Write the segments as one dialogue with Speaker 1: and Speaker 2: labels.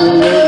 Speaker 1: Amen.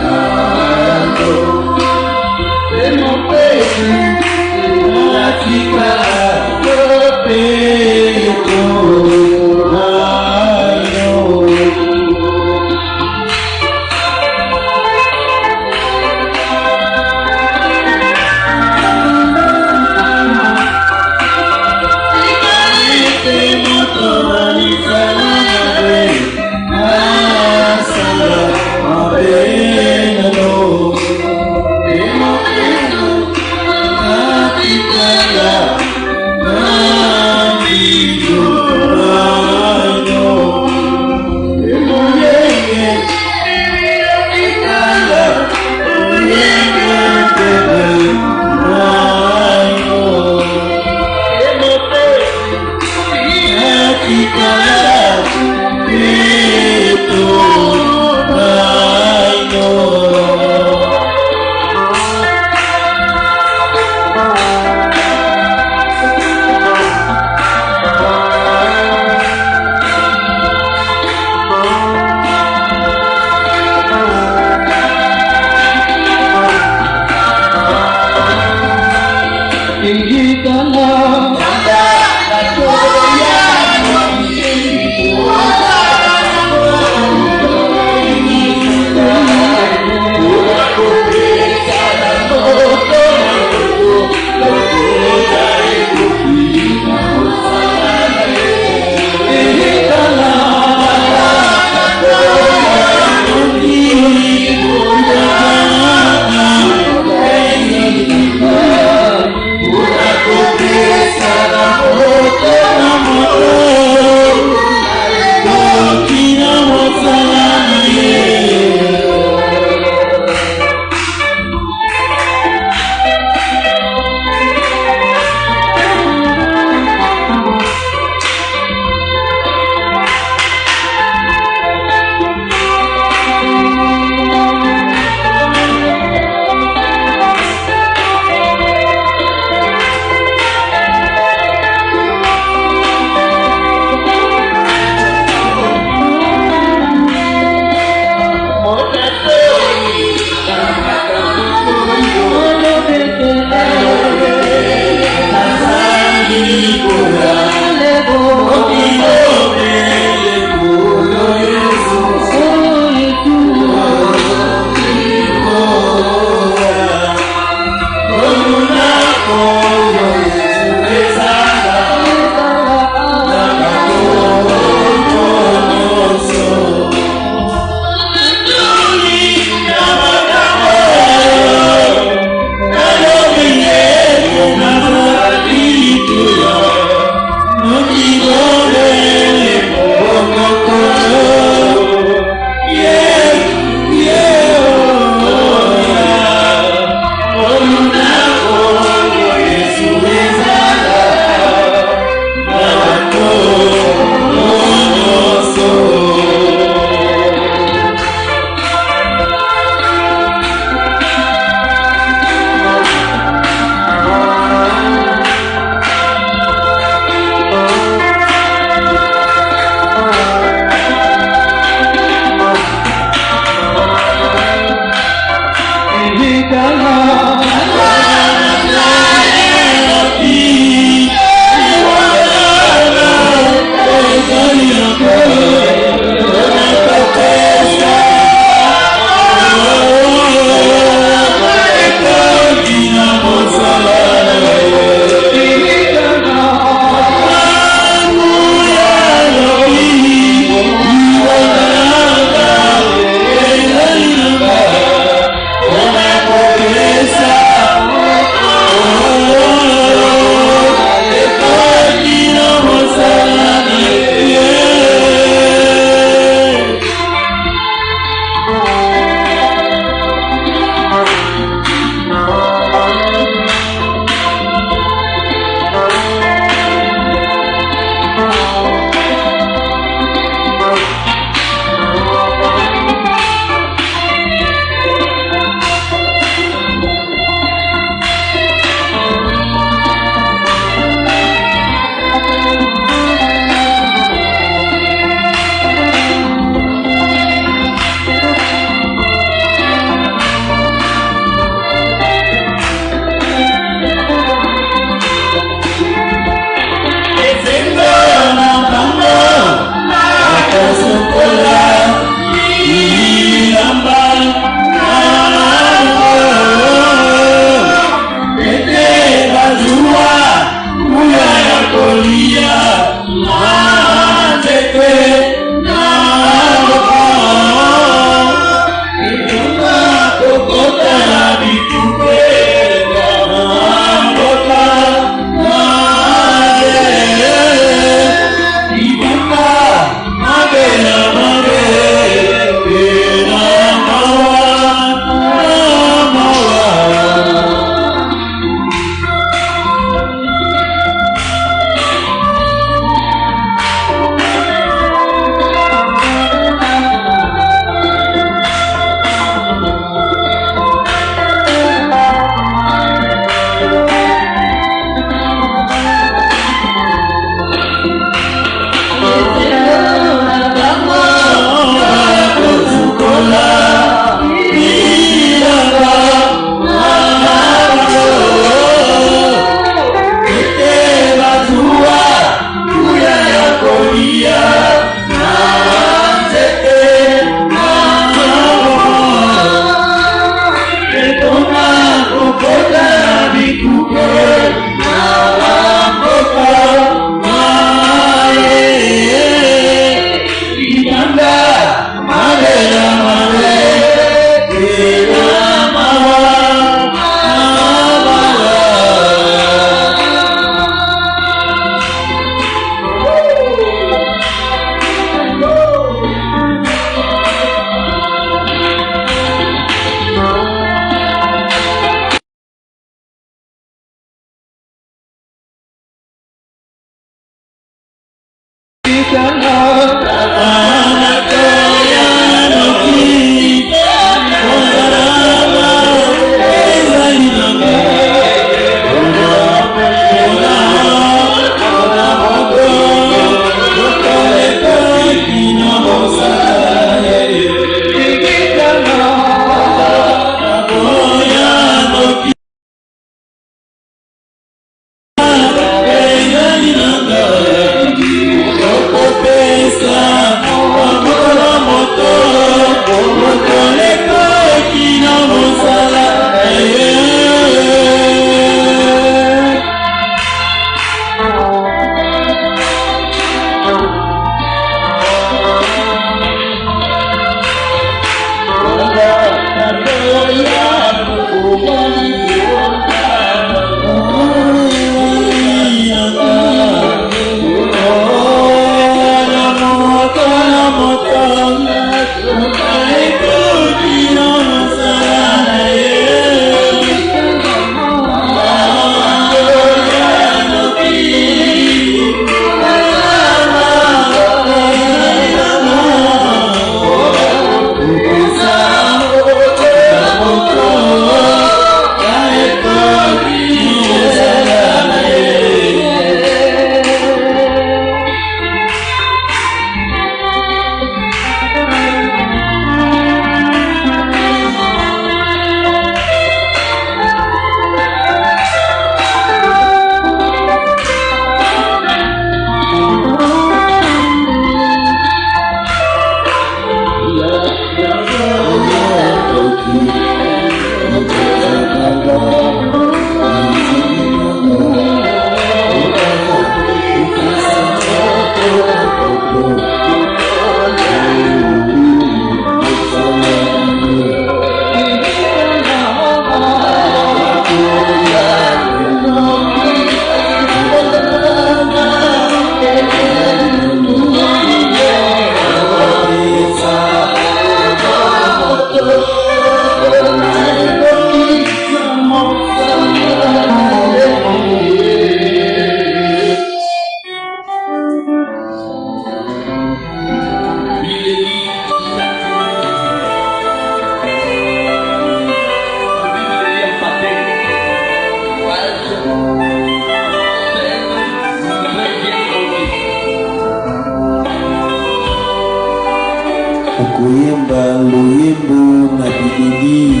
Speaker 1: kuimba luimbo na bidii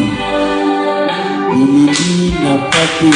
Speaker 1: na pati.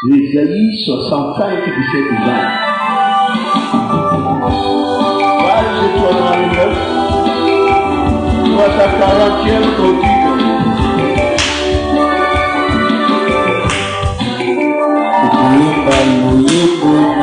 Speaker 2: Ésaïe 65, 17 et 20. Page 309, soit à 40e continent.
Speaker 1: Ukuyimba luyimbo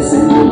Speaker 1: Senhor.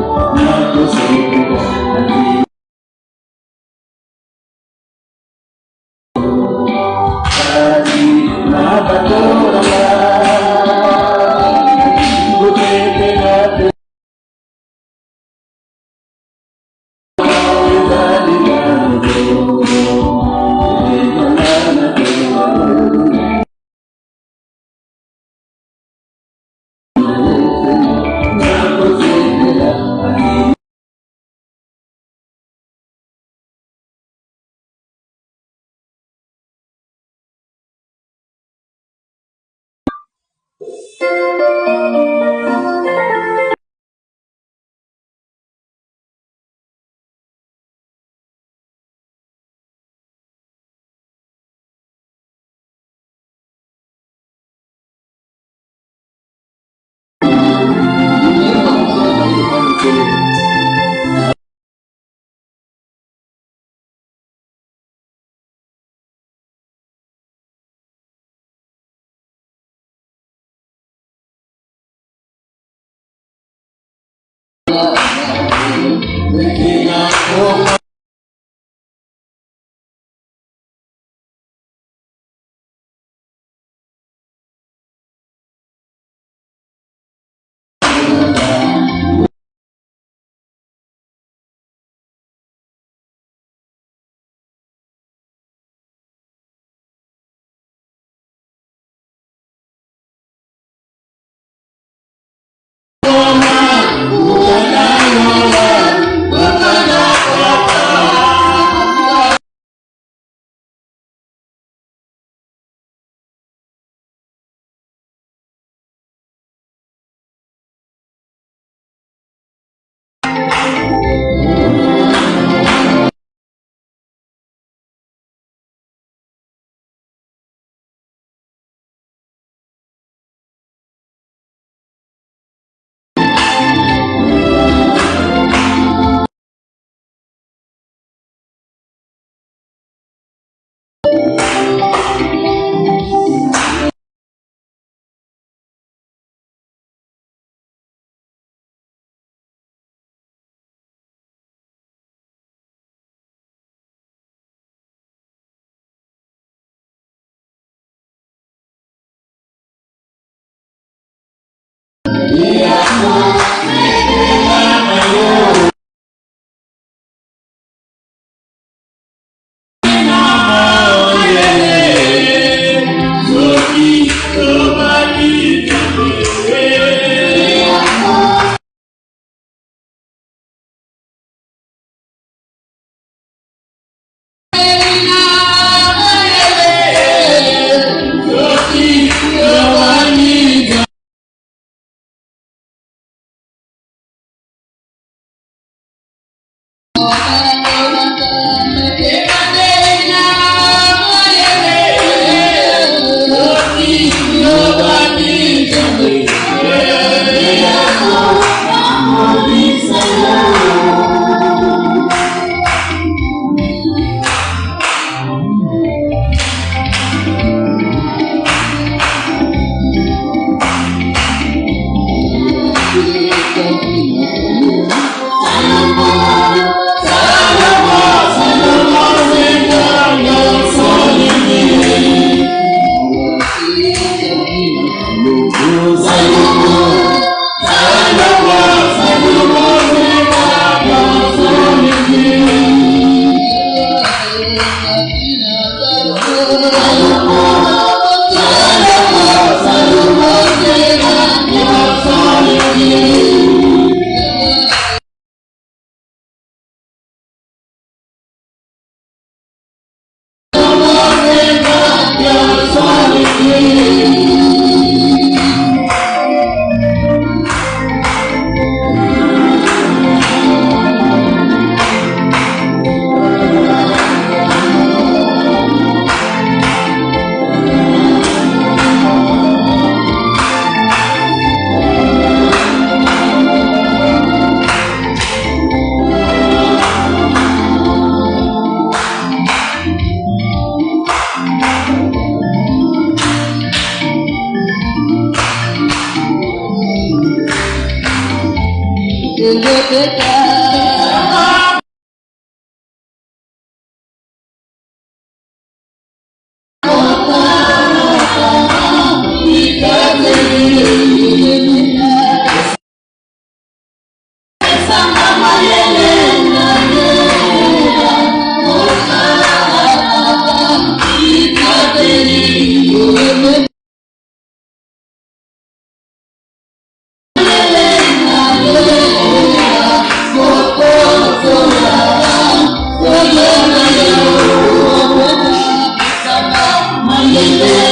Speaker 3: Mayele,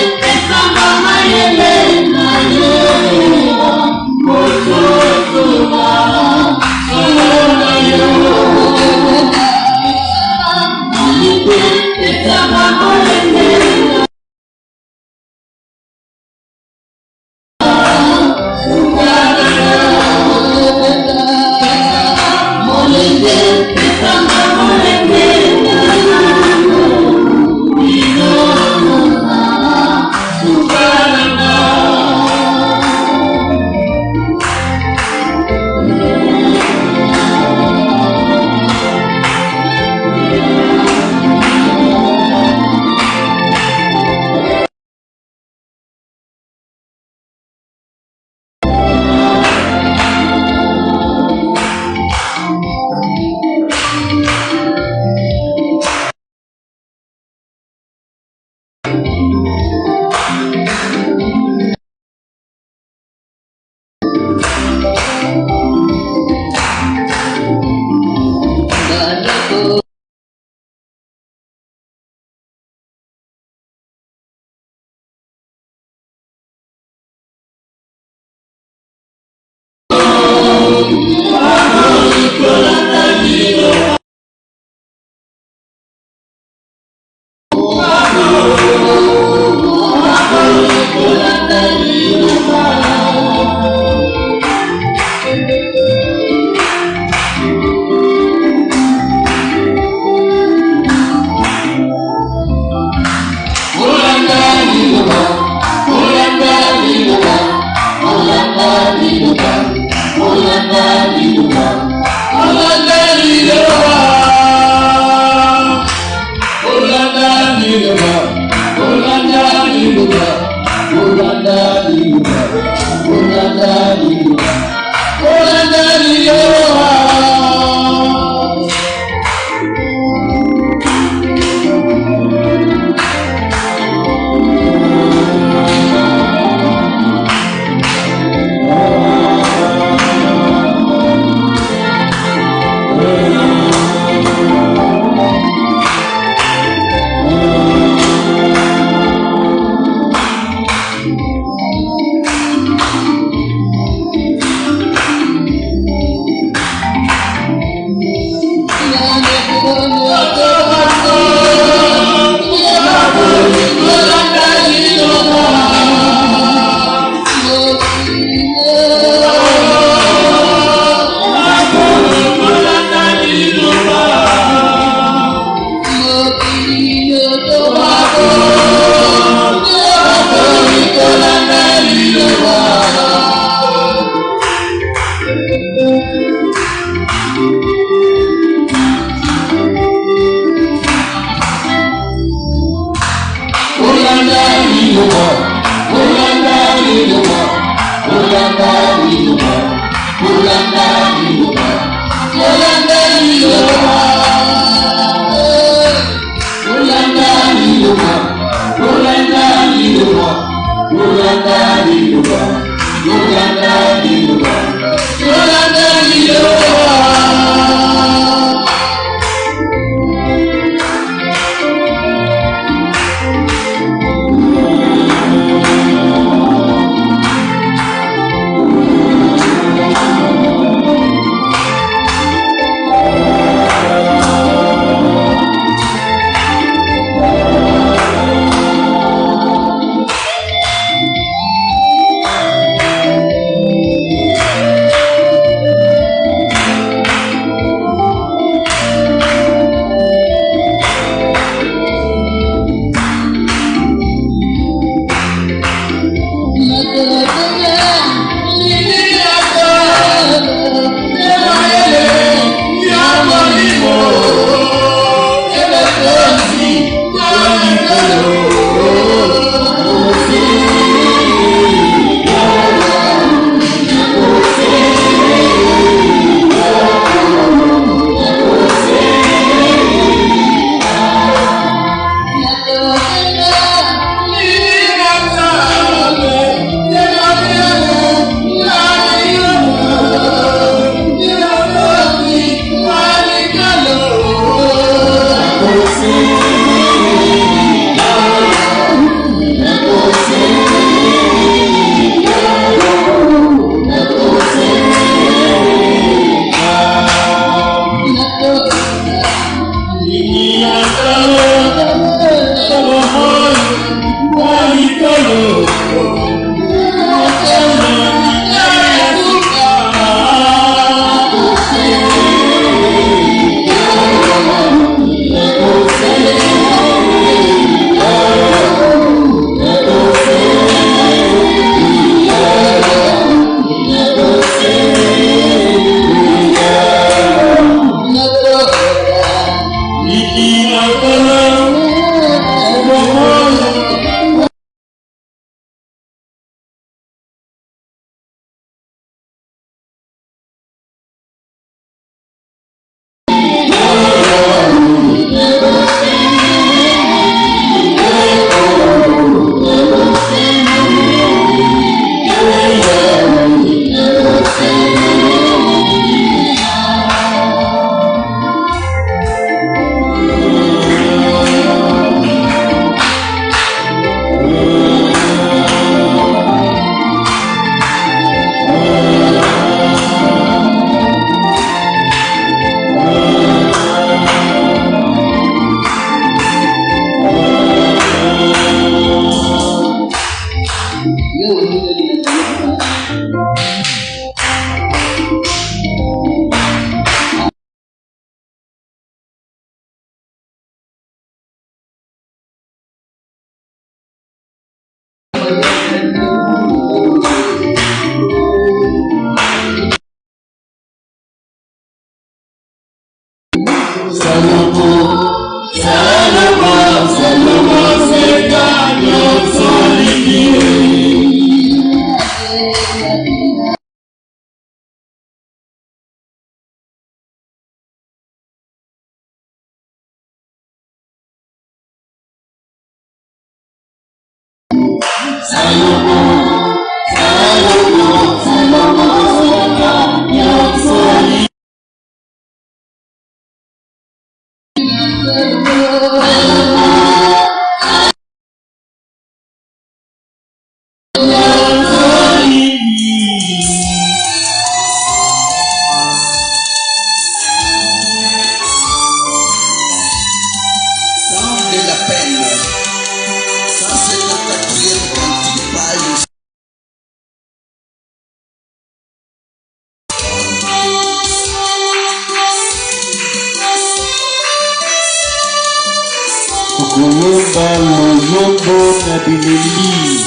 Speaker 1: Kuyemba Luyembo na Bilili,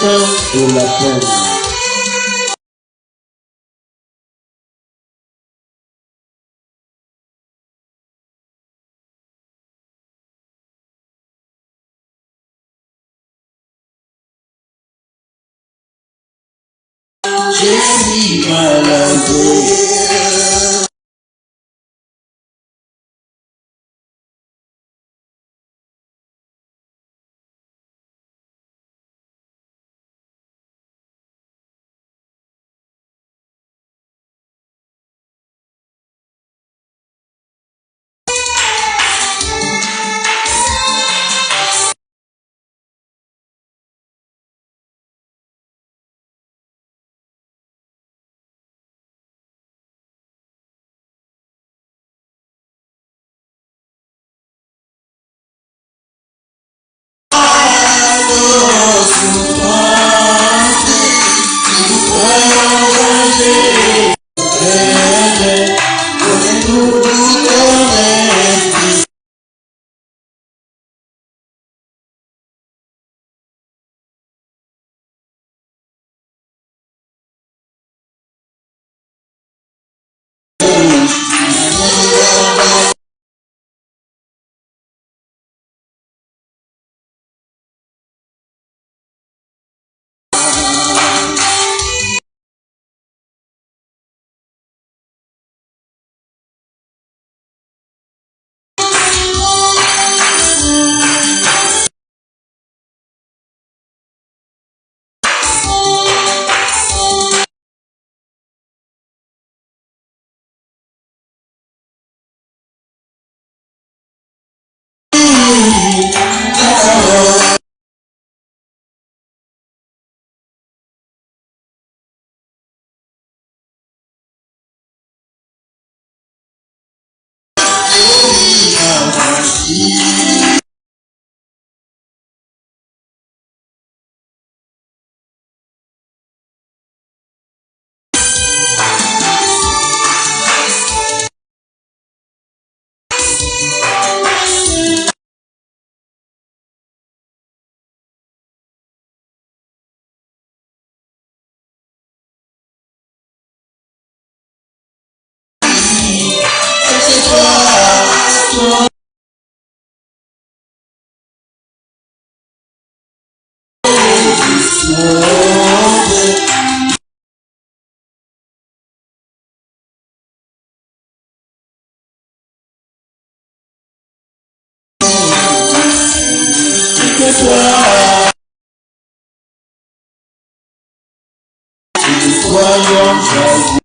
Speaker 1: temps de la peine. J'ai mis malade. Soyons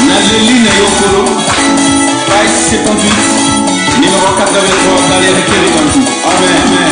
Speaker 3: Nazeline Yokoro, page 78, numéro 83, dans les requêtes de Bantou. Amen.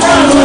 Speaker 4: Bye.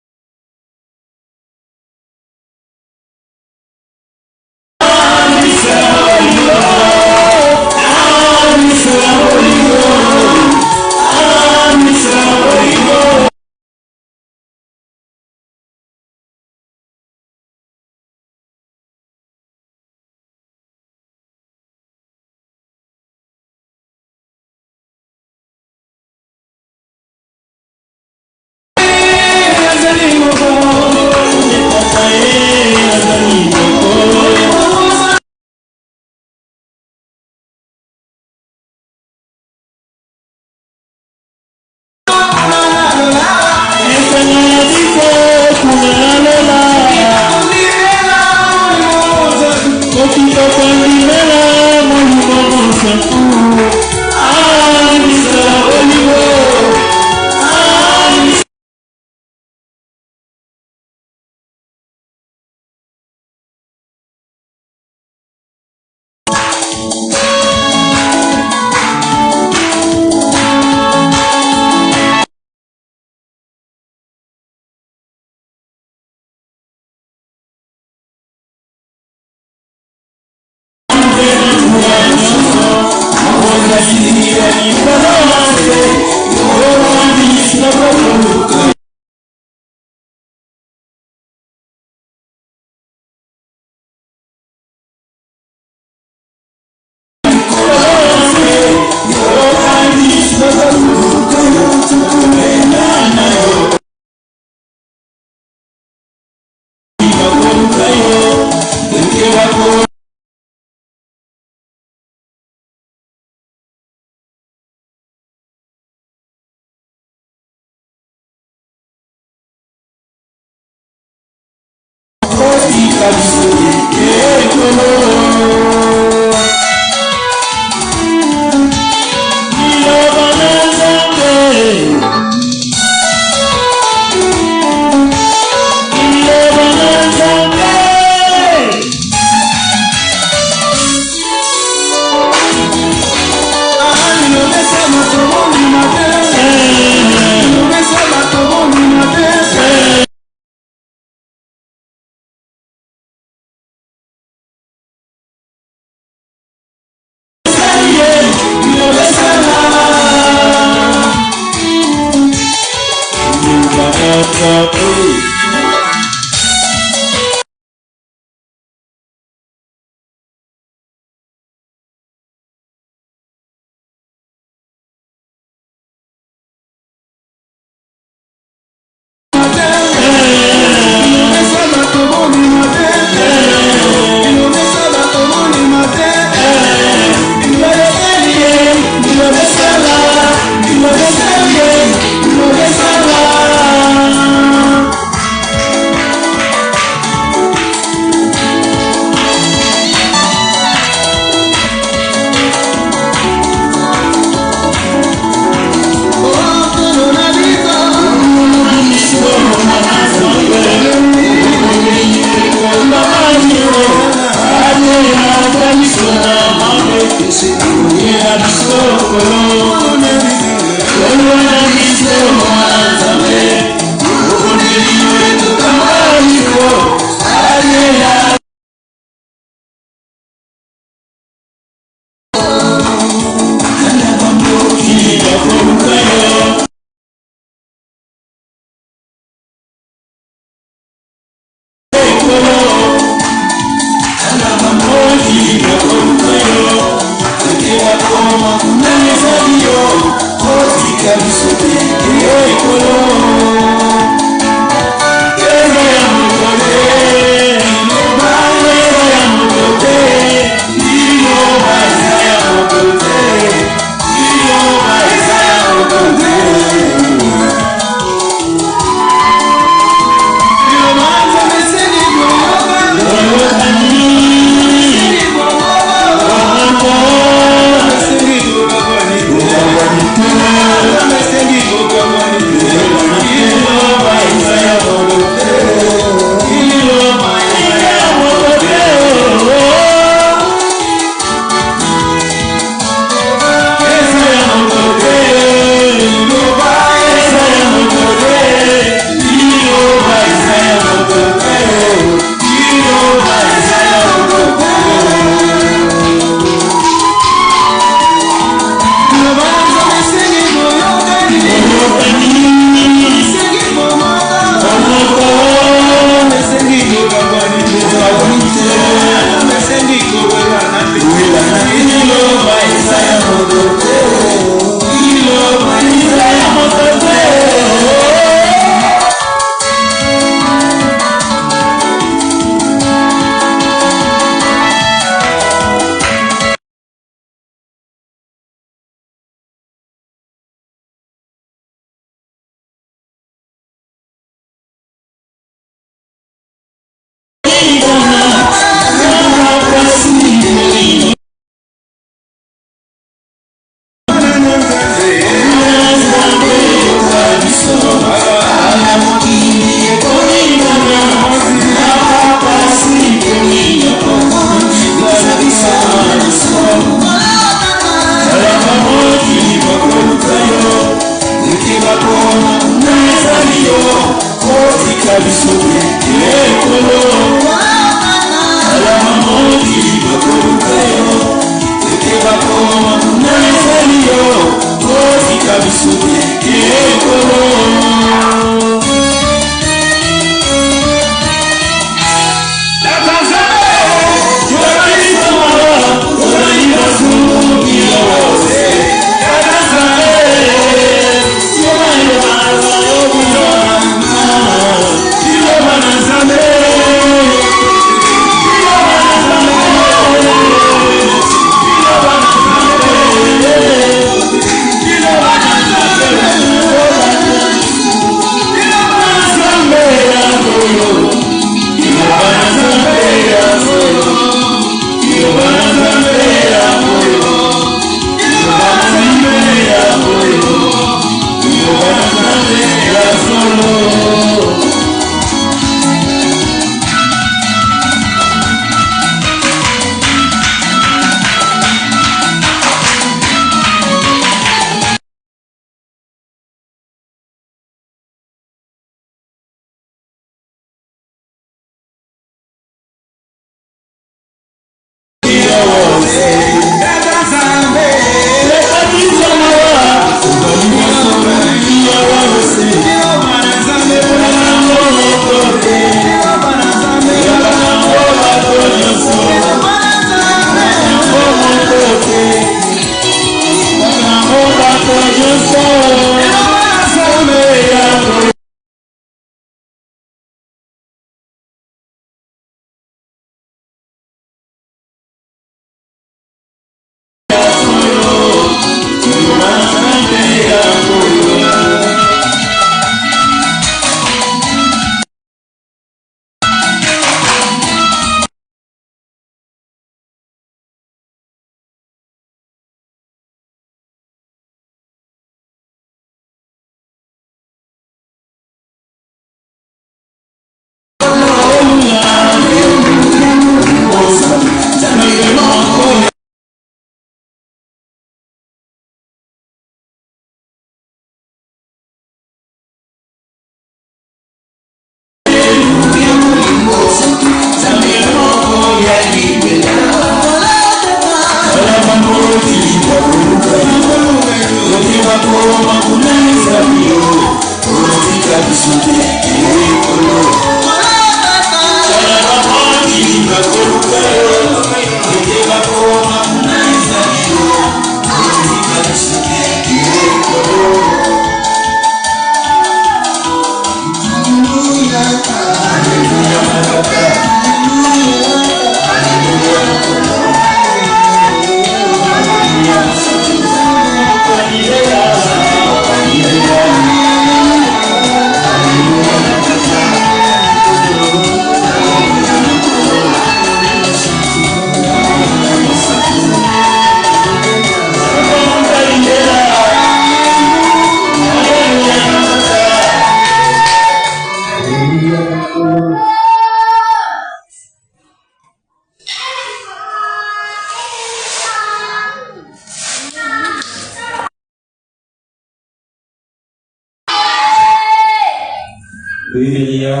Speaker 4: Biblia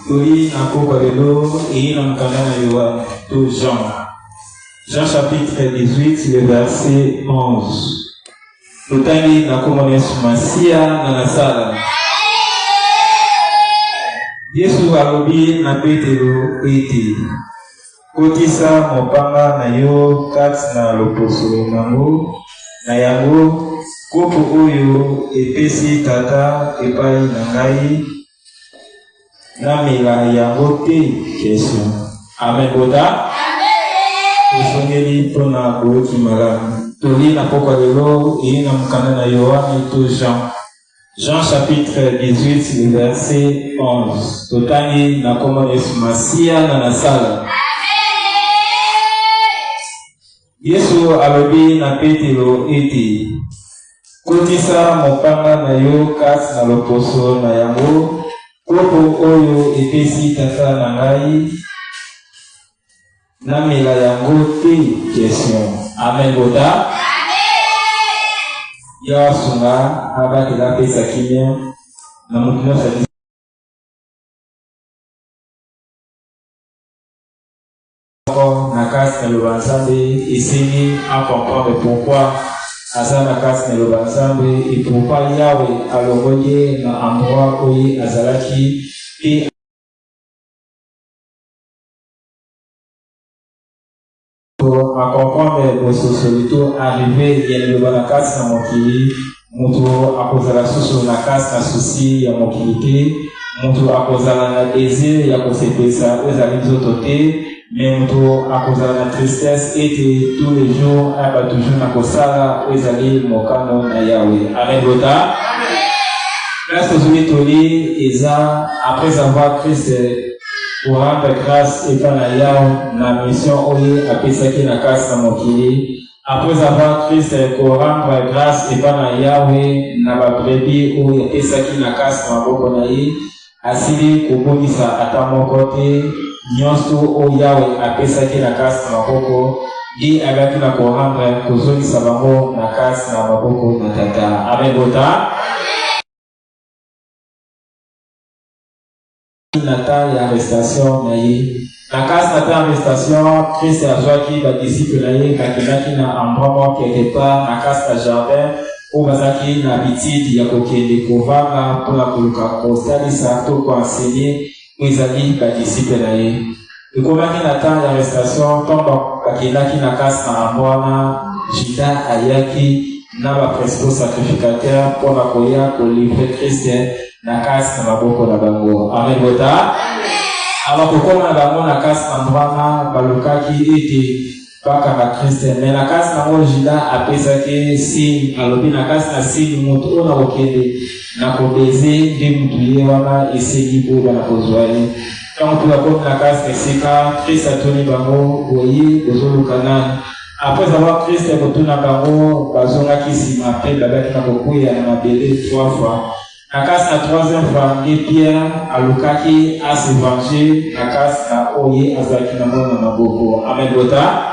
Speaker 4: oui encore lelo et dans Canada tout Jean chapitre 18 le verset 11 Tutani na kumonesha masia na nasala Yesu alobi na Petero eti kotisa mopanga na yo kati na loposo nango na yango kopo oyo epesi tata epai na ngai na mila yango te question. Amen boda. Usongeli pona boki malamu. Toli na pokwa lelo ina mkanda na Yohane to Jean. Jean chapitre 18 le verset 11. Totani na komo Yesu masia na nasala. Yesu alobi na Petero eti kotisa mopanga na yo kasi na loposo na yango kopo oyo epesi tata na ngai na mela yango te question. Amen boda. Ya sunga abakela pesa kimia na mutino sa na kasi na lobanzambe isingi à comprendre pourquoi asa na kasi na lobanzambe et pourquoi Yahweh alongoye na endroit oyi azalaki et à comprendre le sociolito arrivé ya loba na kasi na mokili mutu akozala susu na kasi na susi ya mokili te mutu akozala na désir ya kosepesa ezali nzoto te mais mutu akozala na tristesse ete tous les jours aba toujours na kosala ezali mokano na Yahweh. Amen bota. Grâce aux unitoli eza après avoir Christ pour rendre grâce et par la Yahweh na mission oye apesaki na kasi na mokili. Après avoir Christ pour rendre grâce et par la Yahweh na ba brebis oye apesaki na kasi na maboko na ye asili kobonisa ata moko te nyonso o Yahweh apesaki na kasi na maboko di agaki na korendre kozongisa bango na kasi na maboko na tata. Amen bota. Nata ya arrestation na ye na kasi nata arrestation Christ azwaki ba disciple na ye kakendaki na endroit quelque part na kasi na jardin o bazaki na habitude ya kokende kovanga mpona koluka kosalisa to koenseigner ezali ba disciple na ye ekomaki na temps ya arrestation ntongo bakendaki na kasi na ambwana Juda ayaki na ba principaux sacrificateurs mpona koya kolivre Christ na kasi na maboko na bango. Amen bota. Aba kokoma na bango na kasi na mbwana balukaki ete baka na Christ mais na kasi na ngo Juda apesaki signe alobi na kasi na signe mutu ona kokende na kobeze nde mutu ye wana esengi boba na kozwa ye ntango mpe bakomi na kasi na esika Christ atuni bango boye bozoluka nani après avoir Christ kotuna bango bazongaki nsima mpe babaki na kokwea na mabele 3 fois na kasi na 3e fois nde Pierre alukaki asevange na kasi na oye azalaki na mwana maboko. Amen bota.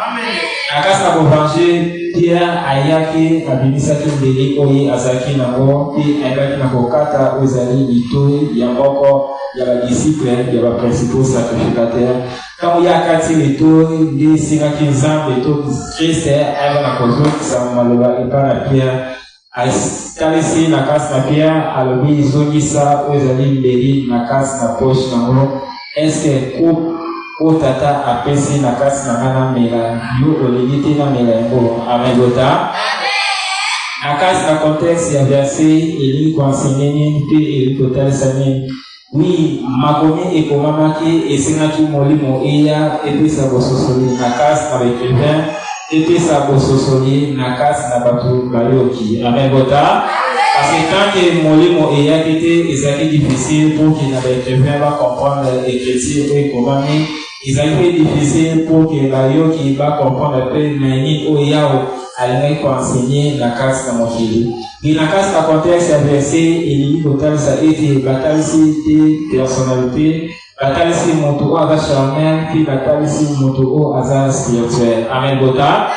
Speaker 4: Na kasi na kovange Pierre ayaki abimisaki mbeli oye azalaki nango mpe ayebaki na kokata oyo ezali litoi ya moko ya badisiple ya baprincipaux sacrificateurs ntango ye akati litoi nde esengaki nzambe to Christ ayeba na kozongisa maloba epai na Pierre talisi na kasi na Pierre alobi zongisa oyo ezali mbeli na kasi na poche nango eske o tata apesi na kasi na nga na mela yo olingi te na mela yango. Amen bota. Na kasi na contexte ya verset elingi koenseigner nini mpe elingi kotalisa nini oui makomi ekomamaki esengaki molimo eya epesa bososoli na kasi na baécrivain epesa bososoli na kasi na bato bayoki. Amen bota. Parce que tant que molimo eyaki te ezalaki difficile pour que na baécrivain va comprendre écriture oyo ekomami ezalaki difficile pour que bayoki va comprendre mpe nani oyo Yahweh alingaki koenseigner na kasi na mokili mais na kasi na contexte ya verset elingi kotalisa ete batalisi te personnalité batalisi moto oyo aza charnel mpe batalisi moto oyo aza spirituel. Amen bota.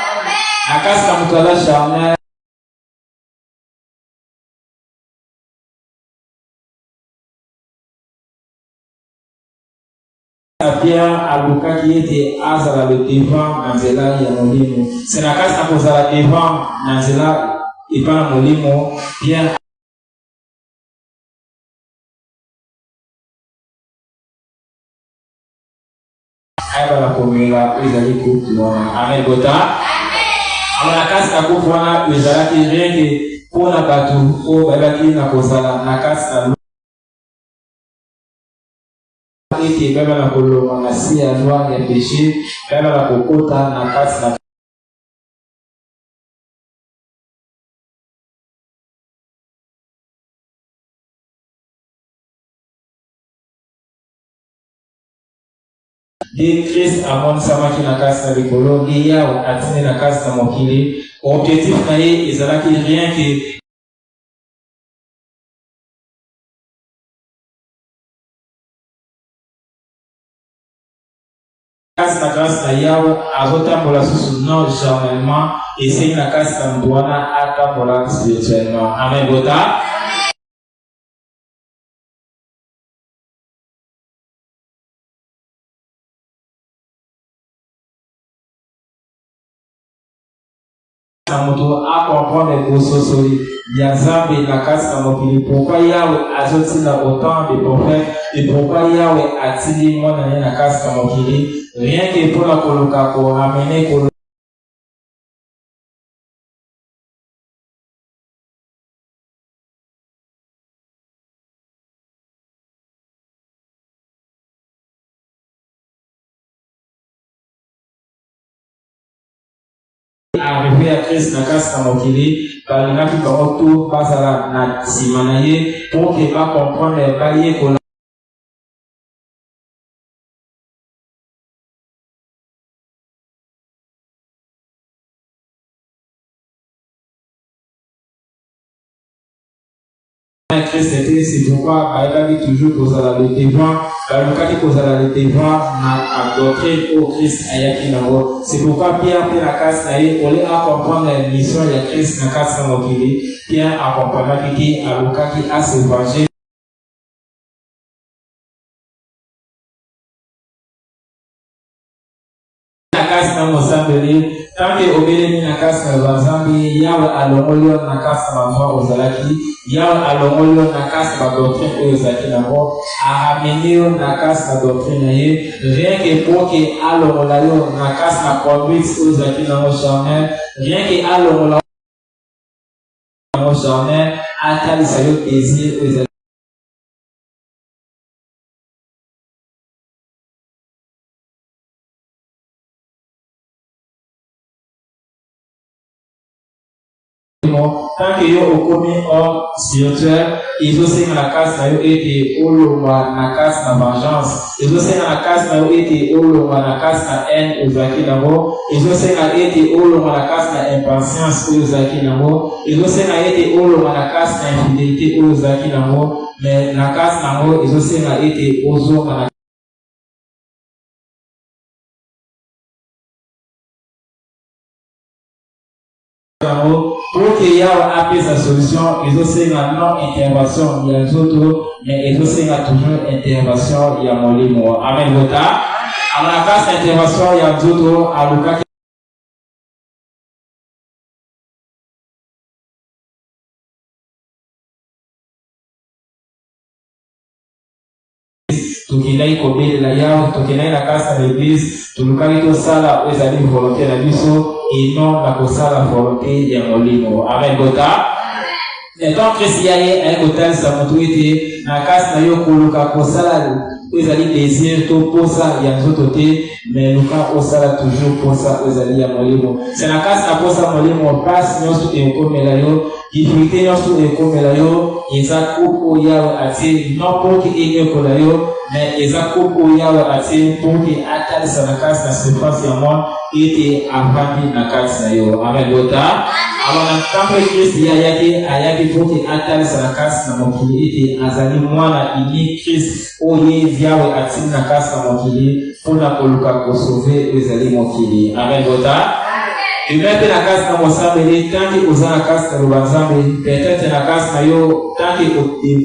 Speaker 4: Na kasi na moto aza charnel bien aluka qui était azala le devant na nzela ya molimo. C'est na kasi na kozala devant na nzela epa na molimo bien ayeba na komela ezali couple wana. Amen bota. Alors na kasi na couple wana ezalaki rien que mpona bato oyo bayebaki na kozala na kasi na ete bayeba na kolonga na se ya loi ya péché, bayeba na kokota na kasi na de Christ amonissamaki na kasi na likolo nde yawe atindi na kasi na mokili. Objectif na ye ezalaki rien que kasi na grâce na yawe azotambola susu non charnellement esengi na kasi na mtu wana atambola spirituellement. Amen bota. Moto a comprendre bososoli ya Nzambe na kasi na mokili. Pourquoi Yahweh azotinda autant de prophètes et pourquoi Yahweh atindi mwana ye na kasi na mokili rien que pour la koluka ko ramener ko arrivé à Christ na kasi na mokili balingaki bango tout bazala na nsima na ye pour que ba comprendre bayekola Christ était. C'est pourquoi bayebaki toujours kozala le devant, balukaki kozala le devant na doctrine au Christ ayaki nango. C'est pourquoi Pierre pe na kasi na ye ole a comprendre la mission ya Christ na kasi na mokili. Pierre accompagnaki ki alukaki a se venger na kasi na mosambeli. Tant que obelemi na kasi na banzambi yawe alongoli yo na kasi na bavoi ozalaki, yawe alongoli yo na kasi na badoctrine oyo ozalaki nango, arameni yo na kasi na doctrine na ye rien que pour que alongola yo na kasi na conduite oyo ozalaki nango charnel, rien que alongola nango charnel atalisa yo désir oyo ezalaki tant que yo okomi homme spirituel, ezosenga na kasi na yo ete olongwa na kasi na vengeance, ezosenga na kasi na yo ete olongwa na kasi na haine ozalaki nango, ezosenga ete olongwa na kasi na impatience oyo ozalaki nango, ezosenga ete olongwa na kasi na infidélité oyo ozalaki nango, mais na kasi nango ezosenga ete ozonga na pour que Yahweh appelle sa solution, ils ont la non-intervention, il y a d'autres, mais ils ont toujours intervention, il y a mon limo. Amen, vota. À la place d'intervention, il y a d'autres, à Lucas. Tukilai kobele la Yahweh, tukilai la casa de l'église, tulukaki to sala ezali volonté na biso et non la kosala volonté ya molimo. Amen bota. Étant Christ yaye ay kotal sa mutu ete na kasi na yo koluka kosala ezali désir to posa ya nzoto te, mais luka osala toujours posa ezali ya molimo. C'est na kasi na posa molimo passe nyonso ekomela yo, difficulté nyonso ekomela yo, eza kuku yawe atie non pour que enyokola yo, mais eza kuku yawe atie pour que atalisa na kasi na surface ya moi ete avandi na kasi na yo. Amen bota. Alors na kampe Christ ayaki pour que atalisa na kasi na mokili ete azali mwana ini Christ oye yawe atili na kasi na mokili mpona koluka kosauve ezali mokili. Amen bota. Imete na kasi na mosambeli tanki oza na kasi na lobanzambe, peut-être na kasi na yo tanki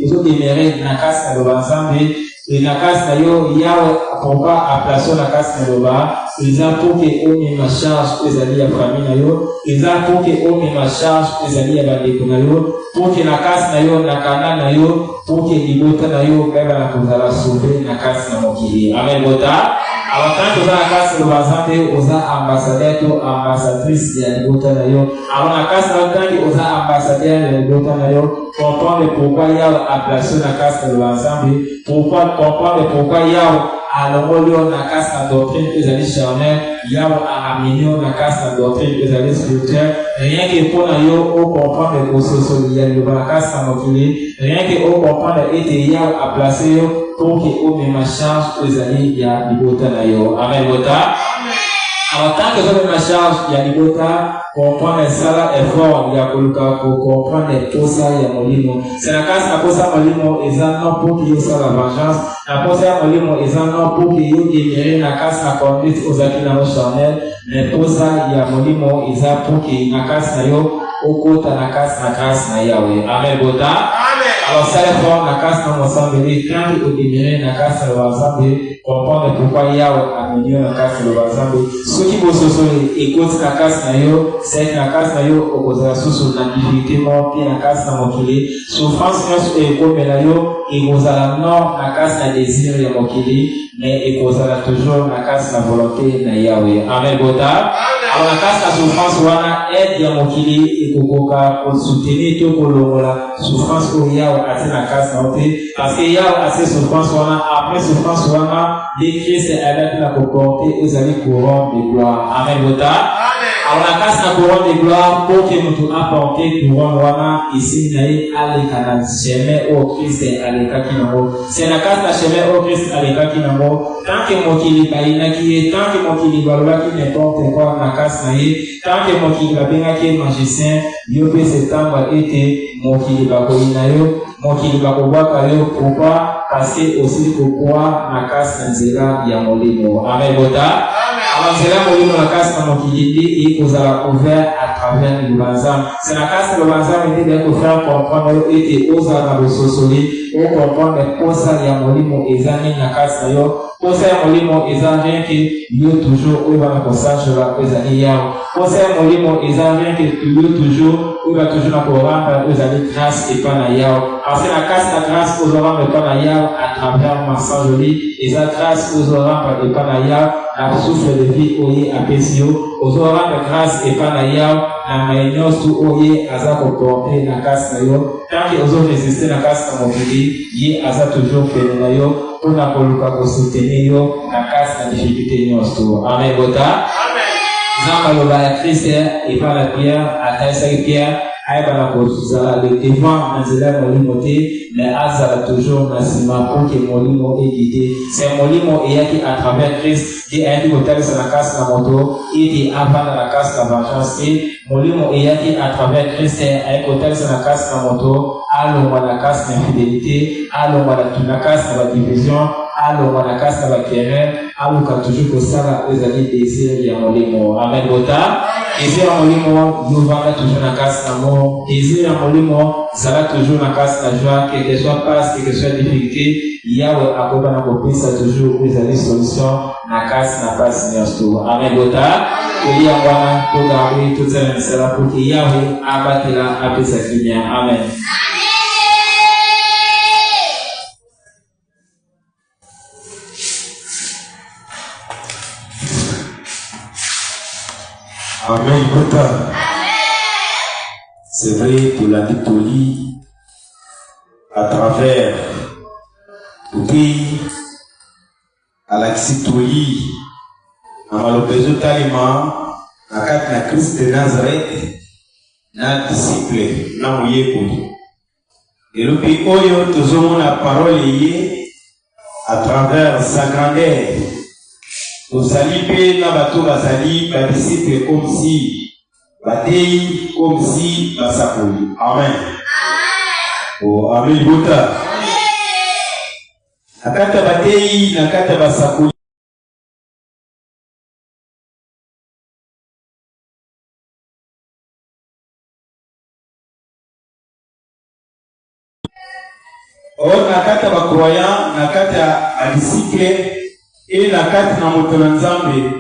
Speaker 4: ozodemere na kasi na lobanzambe, Et na kasi na yo yawe pourquoi a placé na kasi na loba eza pour que ome ma charge ezali ya famille na yo eza pour que ome ma charge ezali ya bandeko na yo pour que na kasi na yo na kanda na yo pour que libota na yo beba na kozala sauvé na kasi na mokili amen bota alors tant que na kasi loba zante oza ambassadeur to ambassadrice ya libota na yo alors na kasi na tant que oza ambassadeur ya libota na yo comprendre pourquoi Yahweh a placé la casse de l'ensemble, comprendre pourquoi Yahweh a l'envolé la casse de la doctrine que vous allez charnel, Yahweh a amené la casse de la doctrine que vous allez spirituel, rien que pour nous, on comprend que vous avez la casse de la doctrine, rien que on comprend que Yahweh a placé pour que vous ayez ma charge que vous allez y a libota na yo. Amen. Alors, tant que vous avez ma charge, il y a libota, comprendre ça, effort, il y a pour comprendre tout ça, il y a molimo. C'est la case à posa molimo, et ça non pour qu'il y ait ça la vengeance. La posa molimo, et ça non pour qu'il y ait la case à conduite aux acquis charnel. Mais pour ça, il y a molimo, et ça pour qu'il y ait la case na yo, au côté la case na grâce na Yahweh. Amen, bota. Alors, ça effort, la case na ensemble, quand il y a la case na ensemble, comprendre pourquoi Yahweh a mis la case na ensemble. Ceux qui vont se écoutent la case na yo, c'est la case na yo okozala susu na difficulté mo pia na case na mokili souffrance nyonso ekomela yo ekozala non na case na désir ya mokili mais ekozala toujours na case na volonté na Yahweh amen bota alors na case na souffrance wana aide ya mokili ekokoka kosoutenir to kolongola souffrance oyo Yahweh ati na case na ote parce que Yahweh ati souffrance wana après souffrance wana de Christ alaki na koporter ezali couronne de gloire amen bota alors la casse na couronne de gloire pour que nous apporter couronne wana ici naïe aleka na chemin au Christ aleka kinango c'est la casse na chemin au Christ aleka kinango tant que mokili bainaki tant que mokili balobaki n'importe quoi na casse naïe tant que mokili babengaki magicien yo pe septembre été mokili bakoina yo mokili bakobwaka yo pourquoi parce que aussi pourquoi na casse na nzela ya molimo amen bota alors c'est là molimo na casse na mokili et vous allez ouvert à travers le bazar c'est la casse le bazar et de te faire comprendre et aux arabes sosoli on comprend que posa ya molimo ezani na casse na yo posa ya molimo ezani que yo toujours ou va passage la ezani ya posa ya molimo ezani que yo toujours ou va toujours na coramba ezani grâce et pas na ya parce que la casse la grâce aux oranges et pas na ya à travers ma joli et la grâce aux oranges et pas na ya la souffle de vie oye apesio aux oranges de grâce et pas na ya na maignos tu oye aza comporter na casse na yo tant que ozo résister na casse na mobili ye aza toujours pene na yo pour na koluka ko soutenir yo na casse na difficulté nyonso amen bota amen zamba loba ya Christ et par la pierre à taille pierre aïba kozala le devant na nzela molimo te mais azala toujours na sima pour que molimo est guidé c'est molimo eyaki à travers Christ qui ayaki kotalisa na kasi na moto ete avanda na kasi na vengeance te molimo eyaki à travers Christ ayaki kotalisa na kasi na moto alongwa na kasi na infidélité alongwa na kasi na badivision alongwa na kasi na baquerelle aluka toujours kosala ezali désir ya molimo amen bota désir ya molimo yovanda toujours na kasi na mo désir ya molimo zala toujours na kasi na joie quel que soit passe quel que soit difficulté Yahweh akoba na kopesa toujours ezali solution na kasi na pasi nyonso amen bota kolia wana togarde tozala misala pour que Yahweh abatela apesa kimia amen.
Speaker 1: Amen. C'est vrai pour la victorie à travers le pays à la citoyen à malopezo talima à quatre na Christ de Nazareth na disciple na muyeko et le pays oyo tozomo la parole yé à travers sa grandeur. Tozali pe na bato bazali ba disciple comme si batei comme si basakoli amen oh amen bota akata batei na kata basakoli Or nakata ba croyant, nakata a disciple et nakata na moto na Nzambe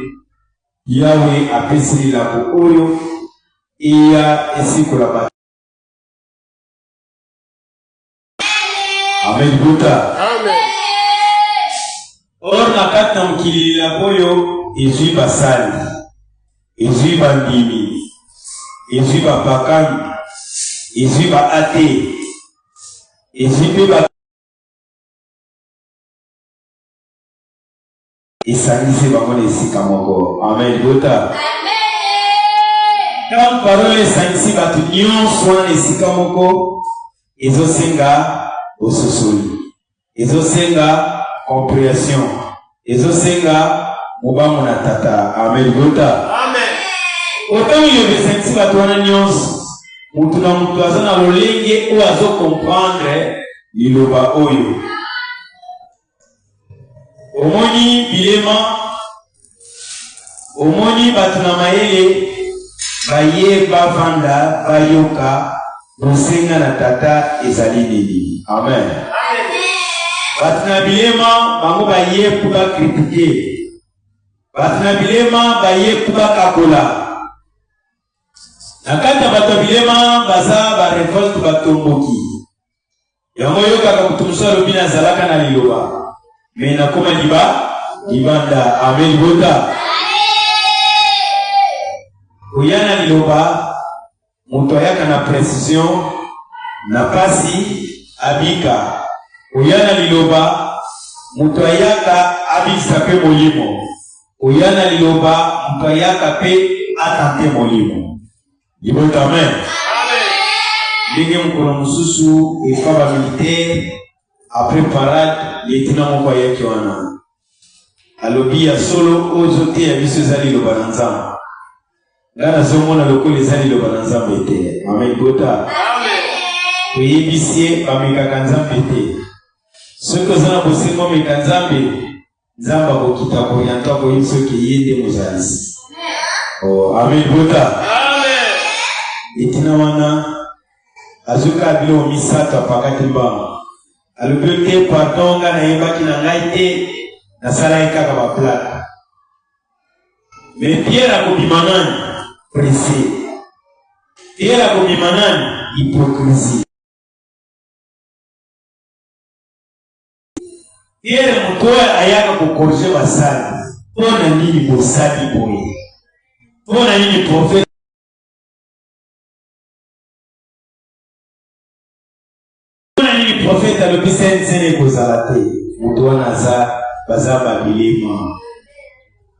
Speaker 1: Yahweh apesi la ko oyo iya esiko la ba. Amen buta.
Speaker 2: Amen.
Speaker 1: Or nakata mkili la boyo ezui basali. Ezui bandimi. Ezui ba pakani. Ezui ba ate. Ezui ba Isanisi bamone esika moko. Amen buta. Quand parole sanisi batu nyonso wana esika moko ezosenga ososoli, ezosenga compréhension, ezosenga mubamu na tata. Amen buta.
Speaker 2: Amen.
Speaker 1: Autant il y a sanisi batu wana nyonso mutu na mutu aza na lolenge o azo comprendre liloba oyo. Omoni bilema, omoni batu na mayele baye bavanda bayoka bosenga na tata ezali nini. Amen. Batu na bilema bango baye kuba kritike, batu na bilema baye kuba kakola. Nakata batu bilema baza ba revolte batomboki yango yoka kakutumusha lobina zalaka na liloba mena koma libanda. Amen buta. Uyana liloba muto ayaka na precision na pasi abika. Uyana liloba muto ayaka abisa pe molimo. Uyana liloba muto ayaka pe atante molimo. Liboka. Amen. Lingi mkono mususu efaba militaire après parade lieutenant moko yake wana alobi ya solo ozote ya biso ezali loba na Nzambe. Ngana zomona lokolo ezali loba na Nzambe te. Amen buta.
Speaker 2: Amen.
Speaker 1: Kuyebisie bamekaka Nzambe te. Soki ozana bosengo meka Nzambe, Nzambe akokita koyanta koyebi soki yende mozalisi. Oh, amen buta.
Speaker 2: Amen.
Speaker 1: Etina wana azuka bilo misata pakati mbanga. Alobi te pardon nga na yebaki na ngai te nasala ekaka ba plate. Mais Pierre akobima nani? Pressé. Pierre akobima nani? Hypocrisie. Pierre mutoa ayaka kukorje basali. Pona nini bosali boye? Pona nini prophète? Pona nini prophète alobi sene kozalate? Mutoa naza baza babilima.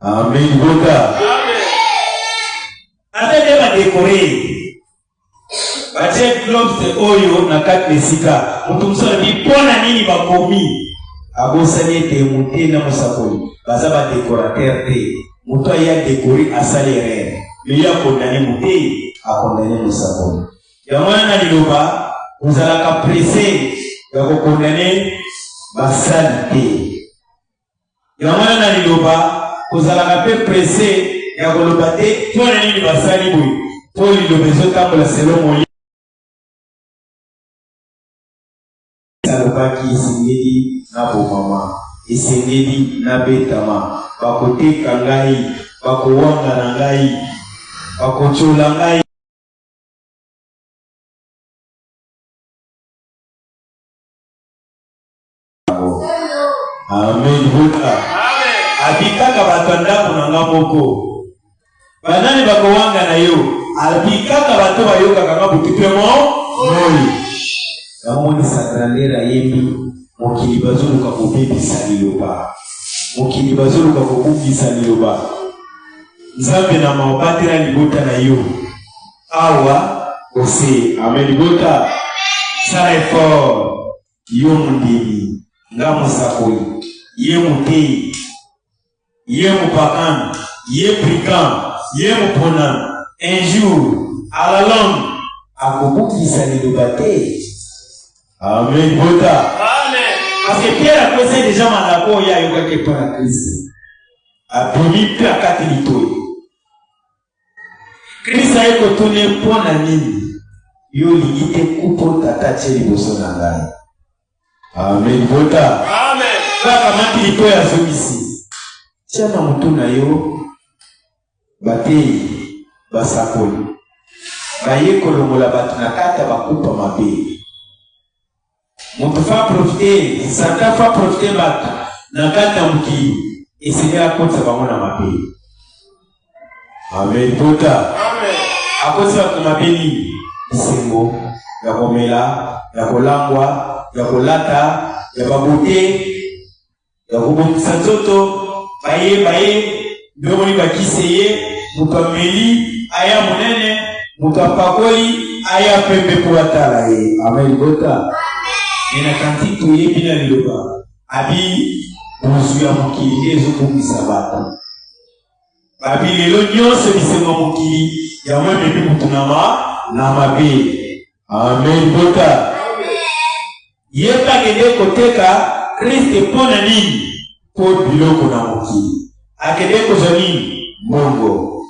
Speaker 1: Amen buta.
Speaker 2: Amen.
Speaker 1: Atende ba décorer. Bache globes de oyo na kati mesika. Mutu msala bipona nini bakomi. Abosani te muté na musakoli. Baza ba décorateur te. Mutu aya décorer asaliere. Mais ya condamné muté a condamné musakoli. Yamana na liloba uzala ka pressé ya ko condamné basalite. Yamana na liloba kozalaka pe pressé ya koloba te pona nini basali boye po liloba ezotambola selo moye salobaki esengeli na bomama, esengeli na betama, bakoteka ngai, bakowanga na ngai, bakochola ngai. Amen buta. Abikaka batanda kunanga moko. Banani bakowanga na yo. Abikaka bato bayoka kanga butipemo moi. Yamoni sakralera yembi mokili bazuluka kobebisa liloba. Mokili bazuluka kobubisa liloba. Nzambe na maobatira libota na yo. Awa ose. Amen buta. Sala effort. Yo mundimi. Ngamo sakoi. Ye mutei. Ye mupakan, ye brigand, ye muponan. Un jour, à la longue, akobukisa liloba te. Amen buta.
Speaker 2: Amen.
Speaker 1: Parce que Pierre a posé déjà malako ya yoka ke para Christ. Abomi pe akati litoi. Christ a eko tone pona nini. Yo ligite kupo tata cheli boso na ngai. Amen. Vota.
Speaker 2: Amen.
Speaker 1: Kaka mati ito ya zomisi. Tiana mutu na yo. Batei. Basakoli. Baye kolongola batu na kata bakupa mabe. Mutu fa profiter. Santa fa profiter batu. Na kata mki. Esenge akotsa bango na mabe. Amen. Vota.
Speaker 2: Amen.
Speaker 1: Akotsa batu mabe nini. Isengo. Ya komela. Ya kolangwa. Ya kolata, ya babote, ya kubomisa nzoto, baye, ndongoni bakiseye, mukameli, aya monene, mukapakoli, aya pembe kuwatala ye. Amen. Bota. Ena kanti tuye bina liloba. Abi, buzu ya mukili, ezo kumisa bata. Abi lelo nyonso bisema mukili, ya mwe bebi mutunama, na mabe. Amen. Bota. Yeka kende koteka Kristo pona nini po biloko na mokili. Akende koza nini mongo.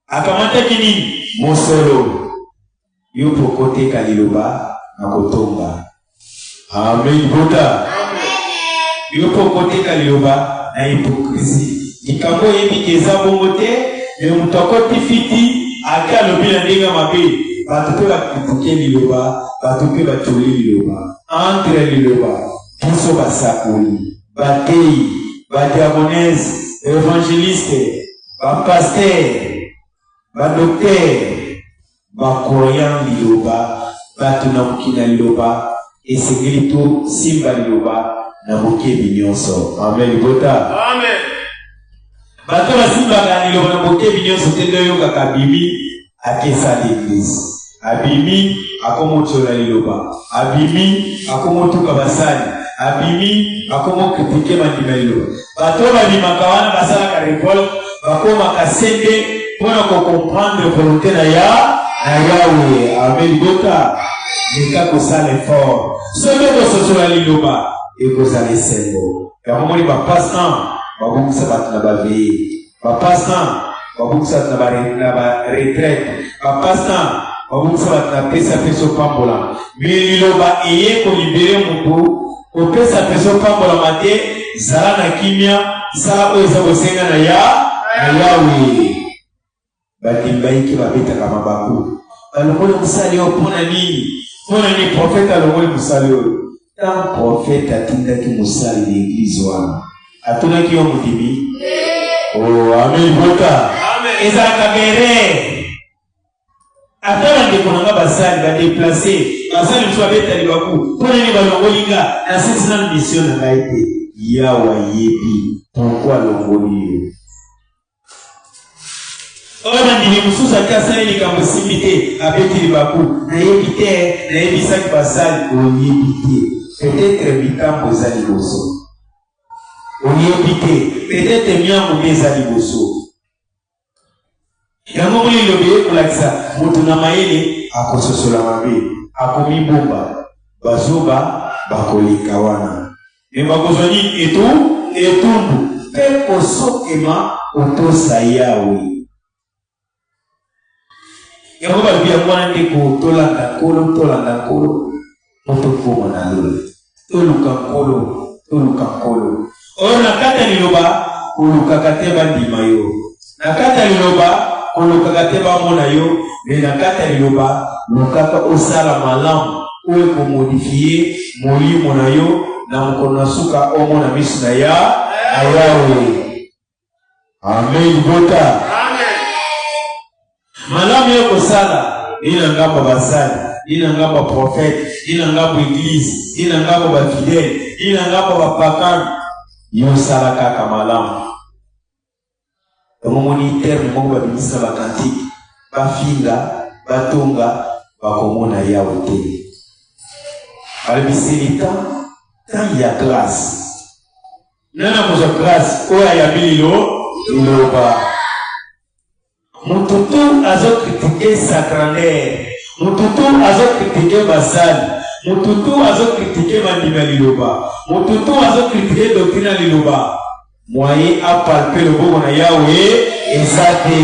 Speaker 1: Akamata kinini mosolo. Yupo koteka liloba na kotonga. Amen. Bota. Yupo koteka liloba na hipokrisi. Nikambo yebi keza bongo te, me mutokoti fiti aka lobila ndinga mabe. Batupe bakituke liloba, batupe batuli liloba. Entre liloba, puso basakuli, batei, badiagonese, évangéliste, bapaster, badokter, bakoyan liloba, batunamukina liloba, esengeli to simba liloba, na bokebi nyonso. Amen. Bota.
Speaker 2: Amen.
Speaker 1: Bato basimba ka liloba na bokebi nyonso tendo yoka kabimi akesa l'église. Abimi akomotola liloba. Abimi akomotuka basali. Abimi akomokritike mandima liloba. Bato balimaka wana basala ka révolte bakoma kasende pona ko comprendre volonté na Yahweh. Amen. Bota. Nika kosala effort. Sobe kososola liloba ekozala esengo. Yakomoni bapastan babukisa bato na baveye. Bapastan babukisa bato na retraite. Bapastan babukisa bato na pesa peso pambola. Liloba eye ko libere mutu opesa peso pambola mate zala na kimia sala oyo eza kosenga na Yahweh. Batimbaiki babetaka mabaku balongoli musali oyo mpona nini? Mpona nini profete alongoli musali oyo? Tant prophète atindaki musali l'église wana. Atunaki yo mutimi? Oh, amen. Bota.
Speaker 2: Amen.
Speaker 1: Ezaka bere. Atala ndeko nanga basali badeplace. Basali msu babetali baku. Mpona nini balongoli nga? Na sisi na mission na ngai te. Yawa yebi. Pourquoi longoli yo? Oya ndini mususa kasali likambo simbi te. Abetili baku. Na yebi te. Na yebi saki basali. Oyebi te. Peut-être mitambo za liboso. Oyebi te. Peut-être miambo za liboso. Yango muli lobe kolakisa mutu na mayele akososola mabe. Akomibomba. Bazoba bakolika wana. Bakozoni etumbu. Pe osokema otosa Yahweh. Yango balibia mwana ndeko tolanda nkolo. Otokoma na lolo. Toluka nkolo. Oyo nakata liloba, oluka te bandima yo. Nakata liloba, oluka te bamona yo. Me nakata liloba, lukaka osala malamu. Oyo komodifie molimo na yo. Na mkono suka omo na misu na Yahweh. Amen. Bota.
Speaker 2: Amen.
Speaker 1: Malamu yo kosala. Ina ngamba basali. Ina ngamba prophète, ina ngamba église, ina ngamba ba fidèle, ina ngamba ba pakani. Yo sala kaka malamu. Omoni terme moko ba bimisa ba kantiki, ba finga, ba tonga, ba komona Yahweh te. Albisilita tant ya grâce. Nana moja grâce oya ya bililo iloba. Mututu azo critiquer sacranaire. Mututu azo critiquer basali. Mututu azo critiquer mandima liloba. Mututu azo critiquer doctrine liloba. Moyen a palper le bon na Yahweh ezate.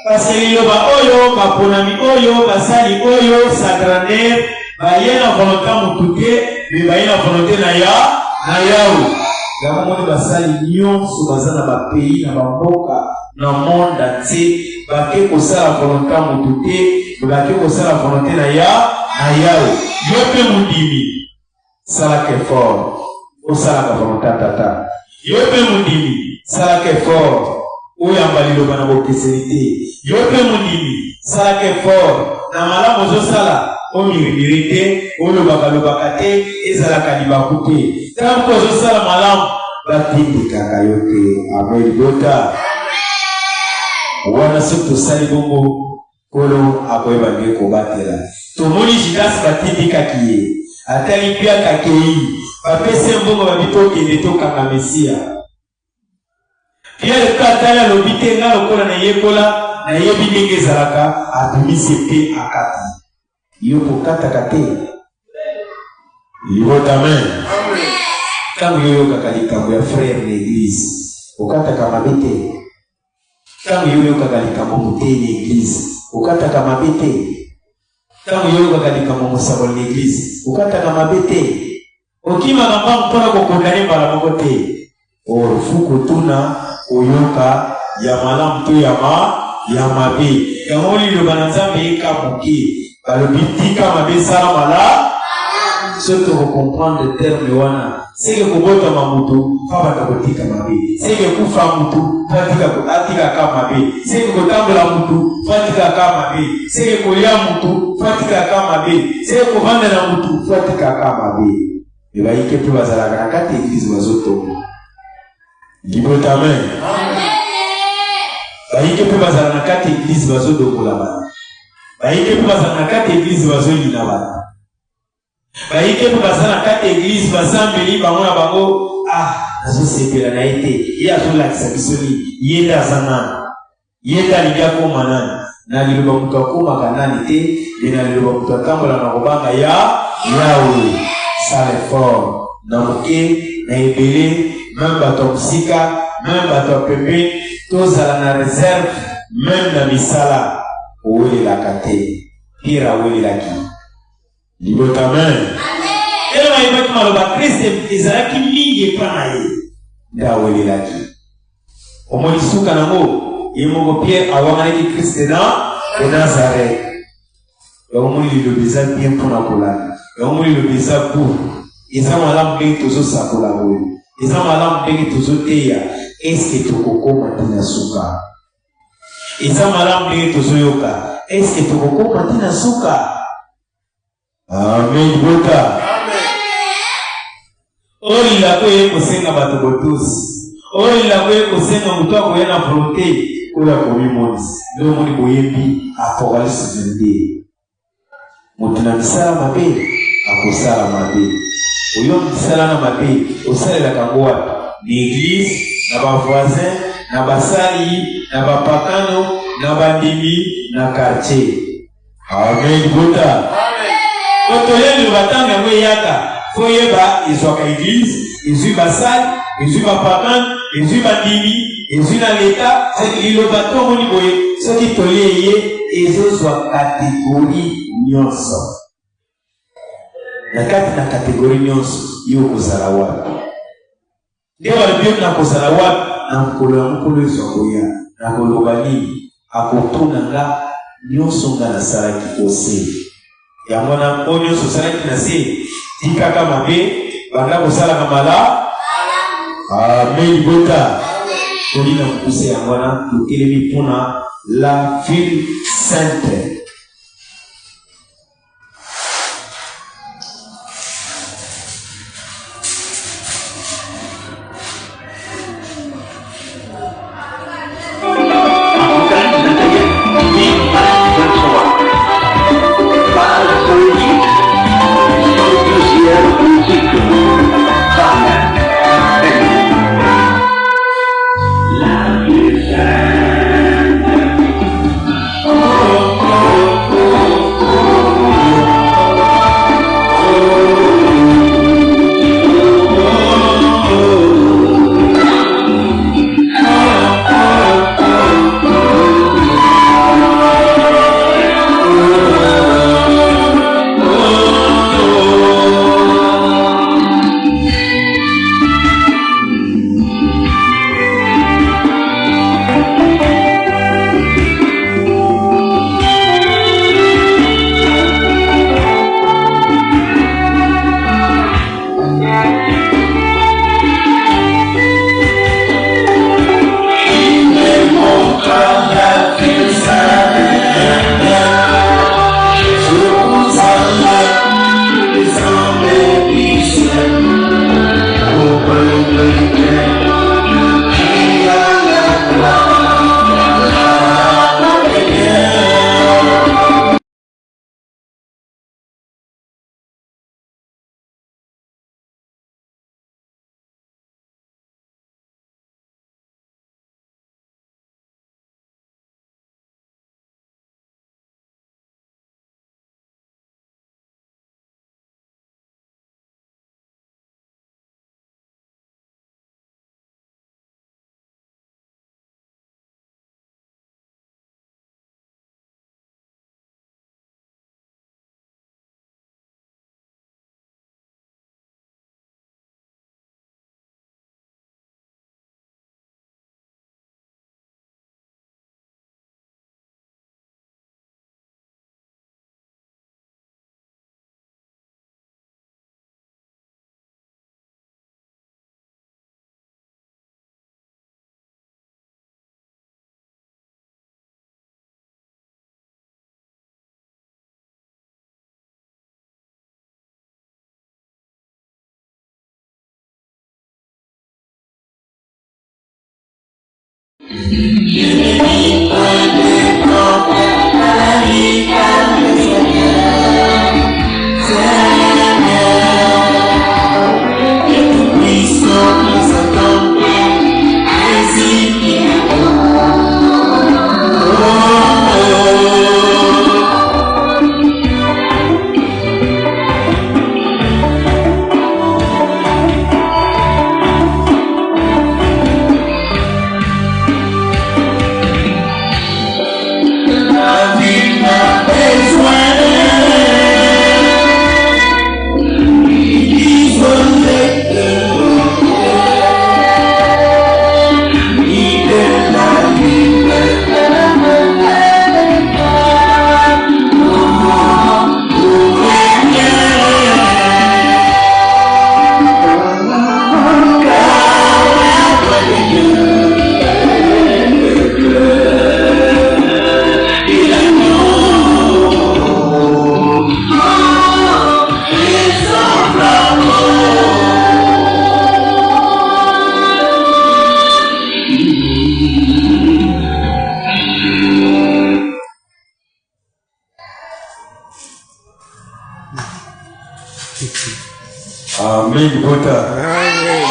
Speaker 1: Parce que liloba oyo, maponami oyo, basali oyo, sacranaire, baye na volonté mutuke mais baye na volonté na yawo yango moni basali nyonso baza na bapays na bamboka na monde entier bake kosala volonté mutuke bake kosala volonté na yawo yo mpe mundimi salaka effort osalaka volonté tata yo mpe mundimi salaka effort oyamba liloba na bokeseli te yo mpe mundimi salaka effort na malamu ozosala omirimiri te olobaka te ezalaka libaku te ntango ozosala malamu batindikaka yo te amelibota wana soki tosali bongo kolo akoyeba nge kobatela tomoni jidasi batindikaki ye atali mpe akakei bapesi mbongo babitokende tokanga mesiya Pierre katali alobi te nga lokola nayekola nayebi ndenge ezalaka abimisi mpe akati yo kokataka te libota amen ntango yoyokaka likambo ya frère na église okataka mabe te ntango yoyokaka likambo motei na église okataka mabe te ntango yoyokaka likambo mosaboli na église okataka mabe te okimaka mbangu mpona kokondane mbala moko te ofuku tuna oyoka ya malamu to ya mabe yango liloba na nzambe ekabuke balobi tika mabe sala mala soki okomprendre terme wana seke kobotama mutu fa bata kotika mabe seke kufa mutu atikaka mabe seke kotambola mutu fatikaka mabe seke kolia mutu fatikaka mabe seke kovanda na mutu fatikaka mabe ebayike mpe bazalaka na kati eglize bazotonga libota amen bayike mpe bazala na kati eglize bazodokola bana bayike mpe bazala na kati eglize bazolina bana bayike mpe bazala na kati eglize bazambeli bango na bango nazosepela na ye te ye azolakisa biso nini ye nde aza nani ye nde alingi akoma nani na liloba moto akomaka nani te me na liloba moto atambola na kobanga yawe sala effort na moke na ebele même bato ya mosika même bato ya pembeni tozala na réserve même na misala owelelaka te pire awelelaki libota amen ele mayebaki maloba kriste ezalaki mingi epa na ye nde awelelaki omoni suka nango ye moko pierre awanganaki kriste na nazareth yango moni liloba eza bien mpona kolanda yango moni liloba eza cour eza malamu ndenge tozosakola oyo eza malamu ndenge tozoteya eske tokokoma ntina suka eza malamu ndenge tozoyoka eske tokokoma ntina suka amen bota olilako ye kosenga bato botusi olilako ye kosenga moto akoya na volonté oyo akomimonisi nde omoni boyembi apocalypse 22 moto na misala mabe akosala mabe oyo misala na mabe osalelaka yango wapi na église na bavoisin na basali na bapakano na bandimi na quartier amen bota otoyeli batanga yango eyaka fo yeba ezwaka église ezwi basali ezwi bapakano ezwi bandimi ezwi na leta liloba to omoni boye soki tolie ye ezozwa kategori nyonso na kati na kategori nyonso yo kozala wapi nde balobi na kozala wapi na mokolo ya mokolo ezwa koya na koloba nini akotuna nga nyonso nga nasalaki ose yango na oyo nyonso osalaki na se tikaka mabe banda kosalaka mala amen bota tolina kokuse yango wana totelemi mpona la ville sainte. Amen.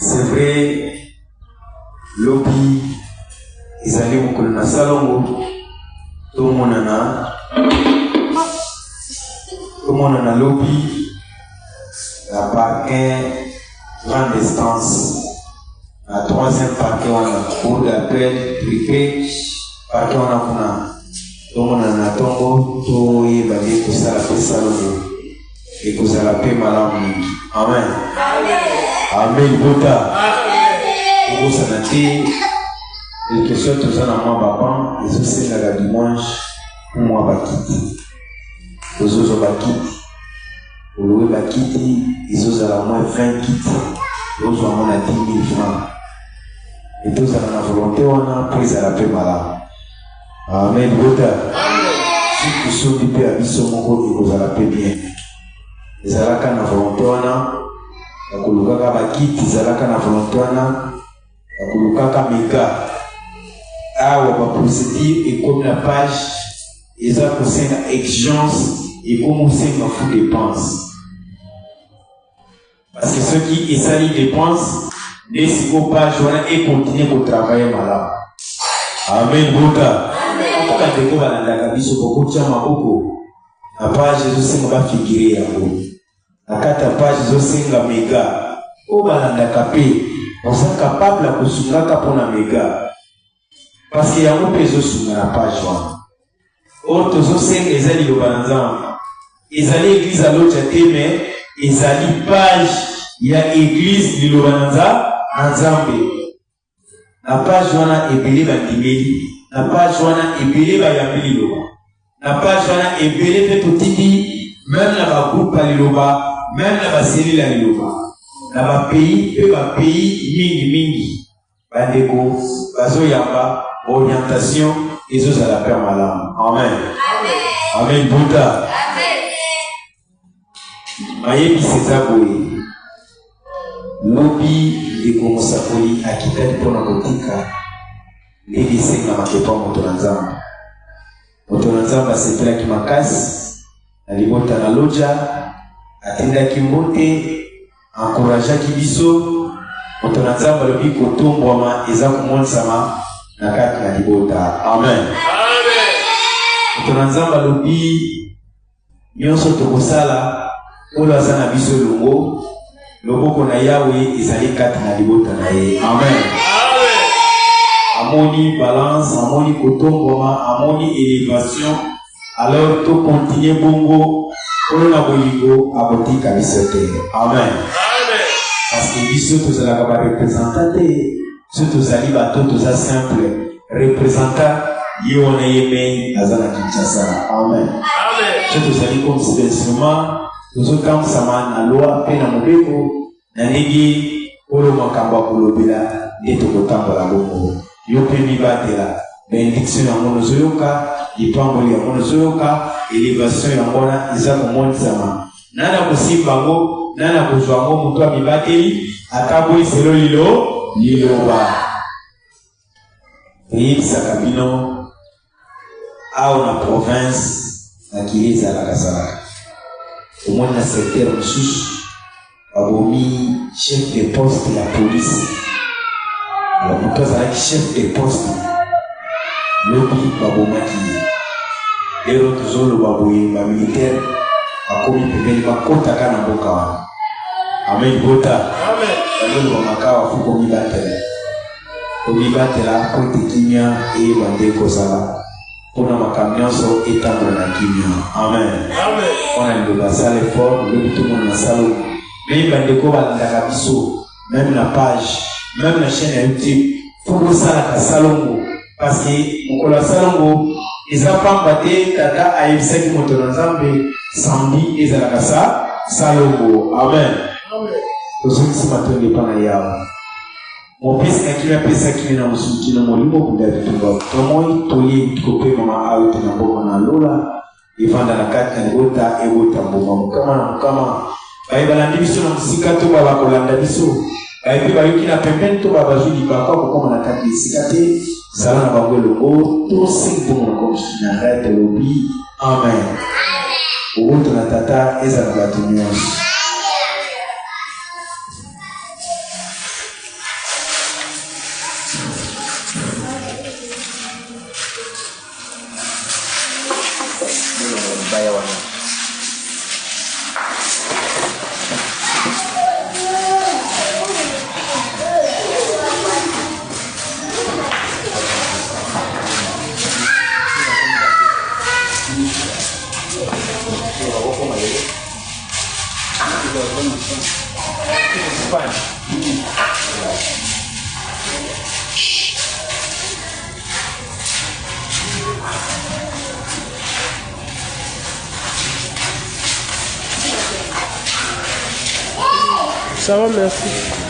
Speaker 1: C'est vrai, lobby, ils allaient au colonel Salongo, tout le monde en a lobby, la parquet, grande distance, la troisième parquet, on a cours d'appel, privé, parquet, on a tout le monde en a tombeau, tout y va dire que ça la fait Salongo. Et que ça la paix malade. Amen. Amen. Bota. Pour ça n'a été quelque chose que ça n'a pas papa. Et ça c'est la dimanche pour moi bakiti. Pour ceux qui bakiti. Pour louer bakiti, ils ont à la moins 20 kits. Ils ont à moins 10 000 francs. Et tout ça dans la volonté on a pris à la paix malade. Amen. Bota. Si tu sauves du paix à Bissomoko, ils ont à la paix bien. Zalaka na volonté wana akulukaka bakiti zalaka na volonté wana akulukaka mega awa ba procédure et comme la page eza kosenga exigence et comme osenga fou dépense parce que ceux qui esali dépense ne siko page wana et continuer ko travailler malamu. Amen. Boka amen. Ndeko balandaka biso kokotia maboko na page ezosenga bafigire yango na kati ya page ezosenga mega oyo balandaka mpe oza capable ya kosungaka mpona mega parce que yango mpe ezosunga na page wana oyo tozosenga eza liloba na nzambe ezali église alotya te me ezali page ya église liloba na nzambe na page wana ebele bandimeli na page wana ebele bayambi liloba na page wana ebele pe totindi même na ba groupe ya liloba même na ba cellule ya liloba na ba pays pe ba pays mingi bandeko bazoyamba orientation ezozala pe malamu. Amen. Amen. Buddha mayebi seza boye lobi ekomosakoli akitali mpona kotika ndenge esenga makepa moto na nzambe. Moto na nzambe asepelaki makasi na libota na loja atindaki mbote encourageaki biso. Moto na nzambe alobi kotombwama eza komonisama na kati na libota. Amen. Moto na nzambe alobi nyonso tokosala oyo aza na biso longo loboko na yawe ezali kati na libota na ye. Amen. Amoni balance, amoni kotomboma, amoni élévation. Alors tout continue bongo oyo na bolingo abotika biso te. Amen. Parce que biso tozalaka ba représentant te, so tozali bato toza simple représentant ye wana ye mei aza na Kinshasa. Amen. So tozali comme si instrument tozotambusama na loi mpe na mobeko na ndenge oyo makambo ya kolobela nde tokotambola bongo. Yo mpe mibatela benediction yango nozoyoka, lipamboli yango nozoyoka, élévation yango wana eza komonisama. Nana kosimba yango, nana kozwa yango moto ya mibateli ata boyi selo liloba. pays Sakabino, à la province, à Kiliza la Kasala. Au moins, dans le secteur Moussous, Abomi, chef de poste de la police. Alors, nous avons chef de poste, Lobi Babomaki. Et l'autre zone, le militaire, a commis le Makota Kanamboka. Amen. Bota. Amen. Le Makawa Fukomi Batela. Komi Batela, Kote Kimia et Bande Kosala. Pour la Makamianso et Tamona Kimia. Amen. Amen. On a le basal fort, le tout le monde salon. Mais Bande Koba Ndagabiso, même la page, même la chaîne YouTube, pour ça la salongo. Parce que pour la salongo, ils ont pas battu Tata à Ibsek Motonazambe, Sambi et Zalakasa, salongo. Amen. Aujourd'hui, ce matin, il n'est pas là. Mon pèse qui a pèsé qui n'a pas de molimo pour d'aller tout bas. Comment il tolie coupé maman out na boka na lola, il vend dans la carte na gota et gota boka. Comment baibala ndibiso na musika to baba kolanda biso. Baibi bayuki na pembeni to baba juli baka ko koma na kati sikate sala na bango logo to sing pour na komsi na rete lobi. Amen. Oboto na tata eza na batunyo.
Speaker 5: Ça va, merci.